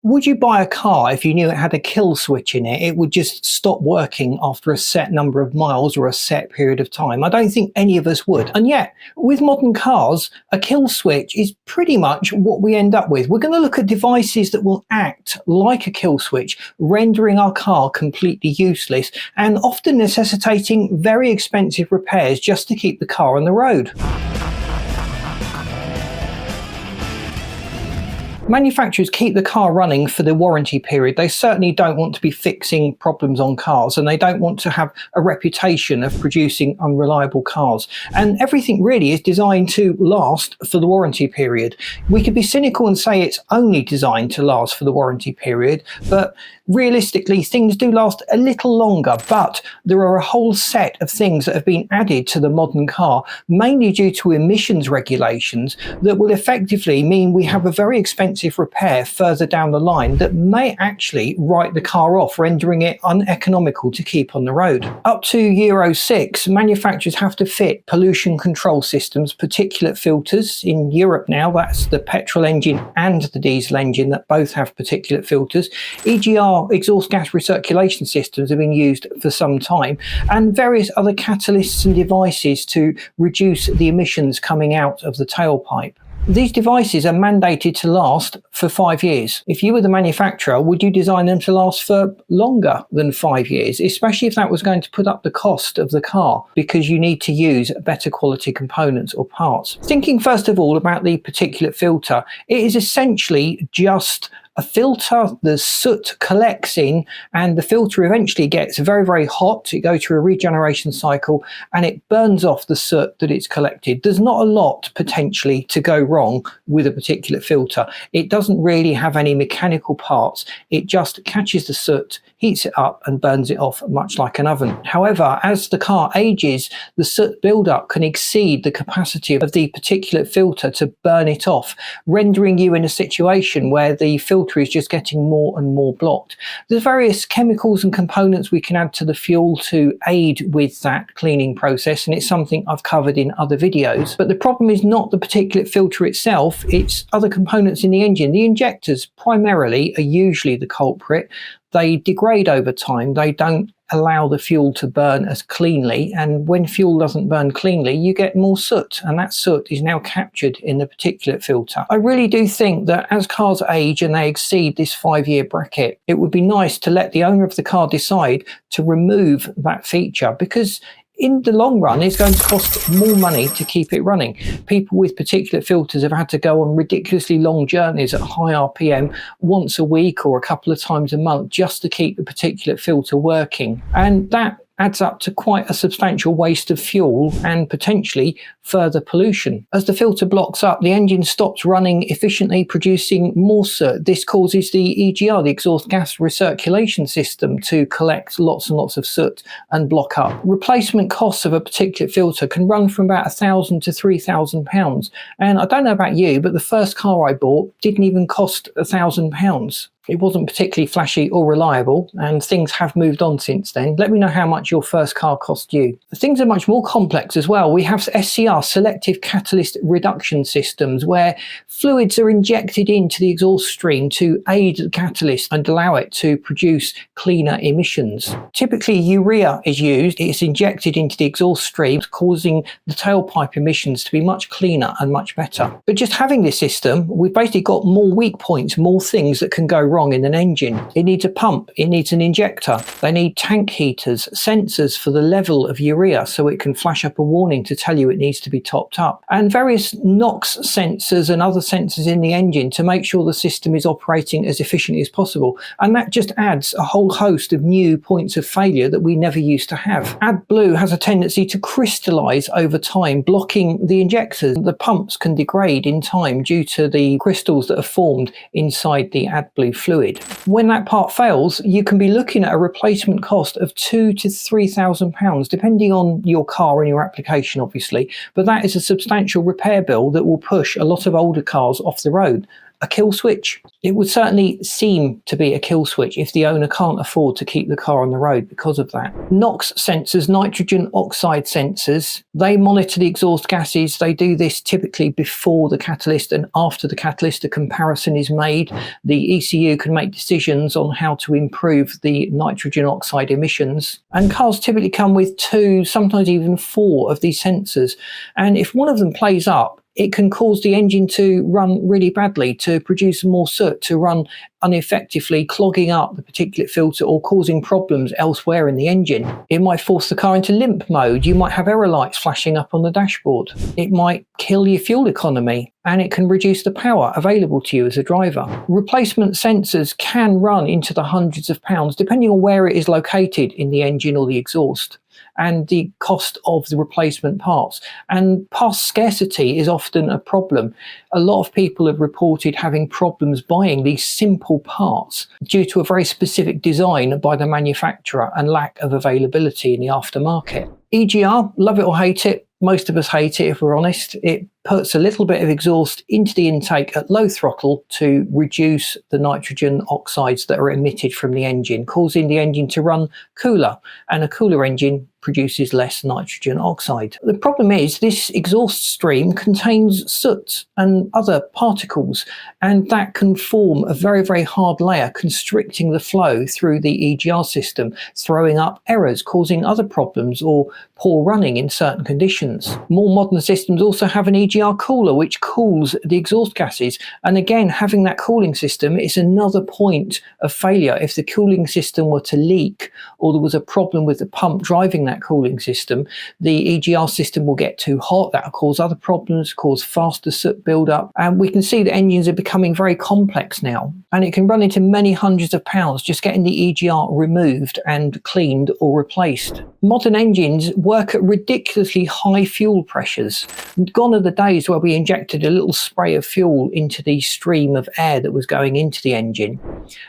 Would you buy a car if you knew it had a kill switch in it? It would just stop working after a set number of miles or a set period of time. I don't think any of us would. And yet, with modern cars, a kill switch is pretty much what we end up with. We're going to look at devices that will act like a kill switch, rendering our car completely useless and often necessitating very expensive repairs just to keep the car on the road. Manufacturers keep the car running for the warranty period. They certainly don't want to be fixing problems on cars, and they don't want to have a reputation of producing unreliable cars. And everything really is designed to last for the warranty period. We could be cynical and say it's only designed to last for the warranty period, but realistically things do last a little longer. But there are a whole set of things that have been added to the modern car, mainly due to emissions regulations, that will effectively mean we have a very expensive repair further down the line that may actually write the car off, rendering it uneconomical to keep on the road. Up to Euro 6, manufacturers have to fit pollution control systems, particulate filters. In Europe now, that's the petrol engine and the diesel engine that both have particulate filters. EGR, exhaust gas recirculation systems, have been used for some time, and various other catalysts and devices to reduce the emissions coming out of the tailpipe. These devices are mandated to last for 5 years. If you were the manufacturer, would you design them to last for longer than 5 years, especially if that was going to put up the cost of the car because you need to use better quality components or parts? Thinking first of all about the particulate filter, it is essentially just a filter the soot collects in, and the filter eventually gets very, very hot. It goes through a regeneration cycle and it burns off the soot that it's collected. There's not a lot potentially to go wrong with a particulate filter. It doesn't really have any mechanical parts. It just catches the soot, heats it up and burns it off much like an oven. However, as the car ages, the soot buildup can exceed the capacity of the particulate filter to burn it off, rendering you in a situation where the filter is just getting more and more blocked. There's various chemicals and components we can add to the fuel to aid with that cleaning process, and it's something I've covered in other videos. But the problem is not the particulate filter itself, it's other components in the engine. The injectors primarily are usually the culprit. They degrade over time. They don't allow the fuel to burn as cleanly, and when fuel doesn't burn cleanly, you get more soot, and that soot is now captured in the particulate filter. I really do think that as cars age and they exceed this 5-year bracket, it would be nice to let the owner of the car decide to remove that feature, because in the long run, it's going to cost more money to keep it running. People with particulate filters have had to go on ridiculously long journeys at high RPM once a week or a couple of times a month just to keep the particulate filter working. And that adds up to quite a substantial waste of fuel and potentially further pollution. As the filter blocks up, the engine stops running efficiently, producing more soot. This causes the EGR, the exhaust gas recirculation system, to collect lots and lots of soot and block up. Replacement costs of a particulate filter can run from about £1,000 to £3,000. And I don't know about you, but the first car I bought didn't even cost £1,000. It wasn't particularly flashy or reliable, and things have moved on since then. Let me know how much your first car cost you. Things are much more complex as well. We have SCR, selective catalyst reduction systems, where fluids are injected into the exhaust stream to aid the catalyst and allow it to produce cleaner emissions. Typically, urea is used. It's injected into the exhaust stream, causing the tailpipe emissions to be much cleaner and much better. But just having this system, we've basically got more weak points, more things that can go wrong in an engine. It needs a pump, it needs an injector, they need tank heaters, sensors for the level of urea so it can flash up a warning to tell you it needs to be topped up, and various NOx sensors and other sensors in the engine to make sure the system is operating as efficiently as possible. And that just adds a whole host of new points of failure that we never used to have. AdBlue has a tendency to crystallize over time, blocking the injectors. The pumps can degrade in time due to the crystals that are formed inside the AdBlue fluid. When that part fails, you can be looking at a replacement cost of £2,000 to £3,000, depending on your car and your application, obviously. But that is a substantial repair bill that will push a lot of older cars off the road. a kill switch? It would certainly seem to be a kill switch if the owner can't afford to keep the car on the road because of that. NOx sensors, nitrogen oxide sensors, they monitor the exhaust gases. They do this typically before the catalyst and after the catalyst. A comparison is made. The ECU can make decisions on how to improve the nitrogen oxide emissions. And cars typically come with 2, sometimes even 4 of these sensors. And if one of them plays up, it can cause the engine to run really badly, to produce more soot, to run ineffectively, clogging up the particulate filter or causing problems elsewhere in the engine. It might force the car into limp mode. You might have error lights flashing up on the dashboard. It might kill your fuel economy, and it can reduce the power available to you as a driver. Replacement sensors can run into the hundreds of pounds, depending on where it is located in the engine or the exhaust, and the cost of the replacement parts. And parts scarcity is often a problem. A lot of people have reported having problems buying these simple parts due to a very specific design by the manufacturer and lack of availability in the aftermarket. EGR, love it or hate it. Most of us hate it, if we're honest. It puts a little bit of exhaust into the intake at low throttle to reduce the nitrogen oxides that are emitted from the engine, causing the engine to run cooler, and a cooler engine produces less nitrogen oxide. The problem is this exhaust stream contains soot and other particles, and that can form a very, very hard layer constricting the flow through the EGR system, throwing up errors, causing other problems or poor running in certain conditions. More modern systems also have an EGR cooler which cools the exhaust gases, and again, having that cooling system is another point of failure. If the cooling system were to leak or there was a problem with the pump driving that cooling system, the EGR system will get too hot. That will cause other problems, cause faster soot buildup, and we can see that engines are becoming very complex now, and it can run into many hundreds of pounds just getting the EGR removed and cleaned or replaced. Modern engines work at ridiculously high fuel pressures. Gone are the days where we injected a little spray of fuel into the stream of air that was going into the engine,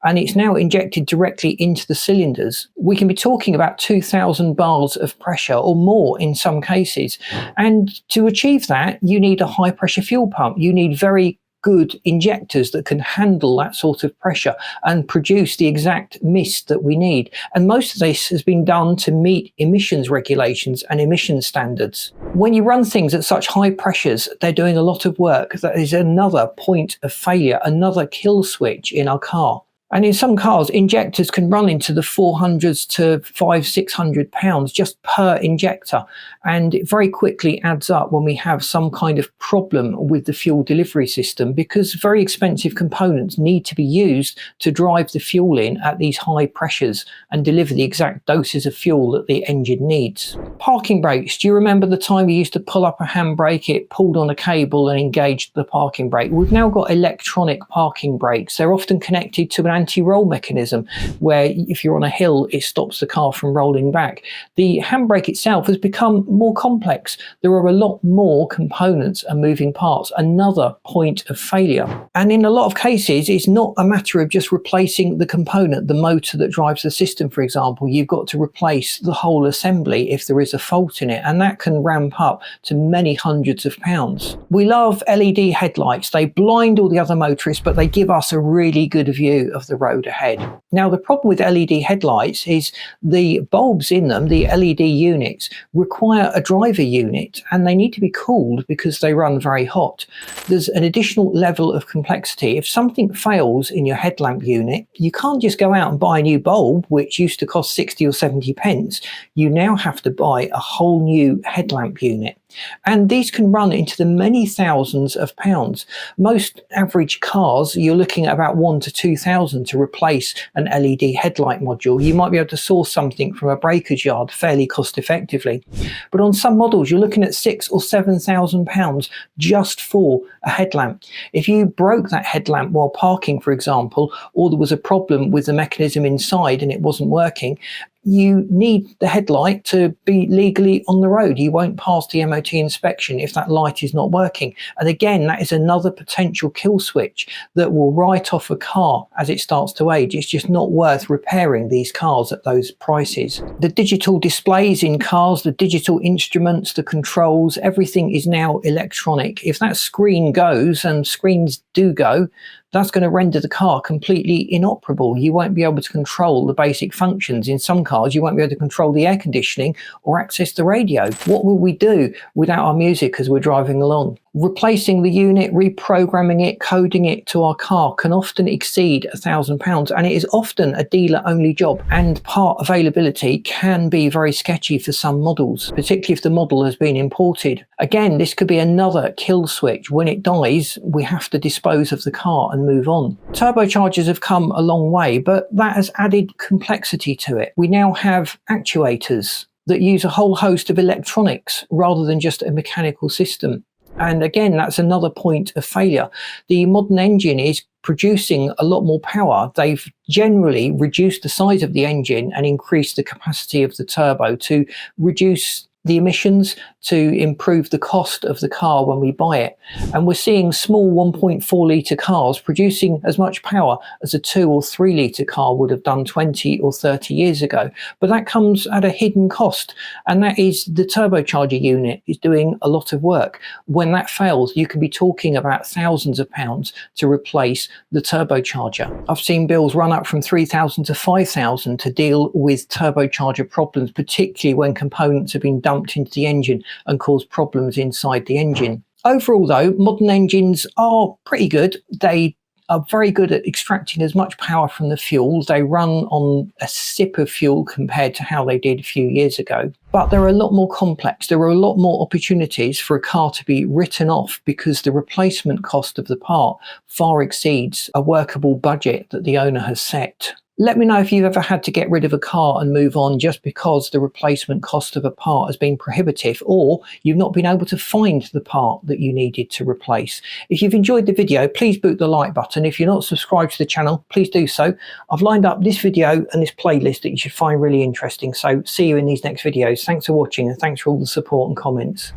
and it's now injected directly into the cylinders. We can be talking about 2,000 bars of pressure or more in some cases, and to achieve that you need a high pressure fuel pump. You need very good injectors that can handle that sort of pressure and produce the exact mist that we need. And most of this has been done to meet emissions regulations and emissions standards. When you run things at such high pressures, they're doing a lot of work. That is another point of failure, another kill switch in our car. And in some cars, injectors can run into the 400s to 500-600 pounds just per injector. And it very quickly adds up when we have some kind of problem with the fuel delivery system, because very expensive components need to be used to drive the fuel in at these high pressures and deliver the exact doses of fuel that the engine needs. Parking brakes. Do you remember the time you used to pull up a handbrake, it pulled on a cable and engaged the parking brake? We've now got electronic parking brakes. They're often connected to an anti-roll mechanism where if you're on a hill, it stops the car from rolling back. The handbrake itself has become more complex. There are a lot more components and moving parts, another point of failure. And in a lot of cases, it's not a matter of just replacing the component, the motor that drives the system, for example. You've got to replace the whole assembly if there is a fault in it, and that can ramp up to many hundreds of pounds. We love LED headlights. They blind all the other motorists, but they give us a really good view of the road ahead. Now, the problem with LED headlights is the bulbs in them, the LED units, require a driver unit, and they need to be cooled because they run very hot. There's an additional level of complexity. If something fails in your headlamp unit, you can't just go out and buy a new bulb, which used to cost 60 or 70 pence. You now have to buy a whole new headlamp unit. And these can run into the many thousands of pounds. Most average cars, you're looking at about 1,000 to 2,000 to replace an LED headlight module. You might be able to source something from a breakage yard fairly cost effectively. But on some models, you're looking at 6,000 or 7,000 pounds just for a headlamp. If you broke that headlamp while parking, for example, or there was a problem with the mechanism inside and it wasn't working, you need the headlight to be legally on the road. You won't pass the MOT inspection if that light is not working. And again, that is another potential kill switch that will write off a car as it starts to age. It's just not worth repairing these cars at those prices. The digital displays in cars, the digital instruments, the controls, everything is now electronic. If that screen goes, and screens do go, That's going to render the car completely inoperable. You won't be able to control the basic functions. In some cars, you won't be able to control the air conditioning or access the radio. What will we do without our music as we're driving along? Replacing the unit, reprogramming it, coding it to our car can often exceed £1,000, and it is often a dealer-only job, and part availability can be very sketchy for some models, particularly if the model has been imported. Again, this could be another kill switch. When it dies, we have to dispose of the car and move on. Turbochargers have come a long way, but that has added complexity to it. We now have actuators that use a whole host of electronics rather than just a mechanical system. And again, that's another point of failure. The modern engine is producing a lot more power. They've generally reduced the size of the engine and increased the capacity of the turbo to reduce the emissions, to improve the cost of the car when we buy it. And we're seeing small 1.4 litre cars producing as much power as a 2 or 3 litre car would have done 20 or 30 years ago. But that comes at a hidden cost, and that is the turbocharger unit is doing a lot of work. When that fails, you can be talking about thousands of pounds to replace the turbocharger. I've seen bills run up from £3,000 to £5,000 to deal with turbocharger problems, particularly when components have been dumped into the engine and cause problems inside the engine. Overall though, modern engines are pretty good. They are very good at extracting as much power from the fuel. They run on a sip of fuel compared to how they did a few years ago. But they're a lot more complex. There are a lot more opportunities for a car to be written off because the replacement cost of the part far exceeds a workable budget that the owner has set. Let me know if you've ever had to get rid of a car and move on just because the replacement cost of a part has been prohibitive, or you've not been able to find the part that you needed to replace. If you've enjoyed the video, please boot the like button. If you're not subscribed to the channel, please do so. I've lined up this video and this playlist that you should find really interesting. So see you in these next videos. Thanks for watching, and thanks for all the support and comments.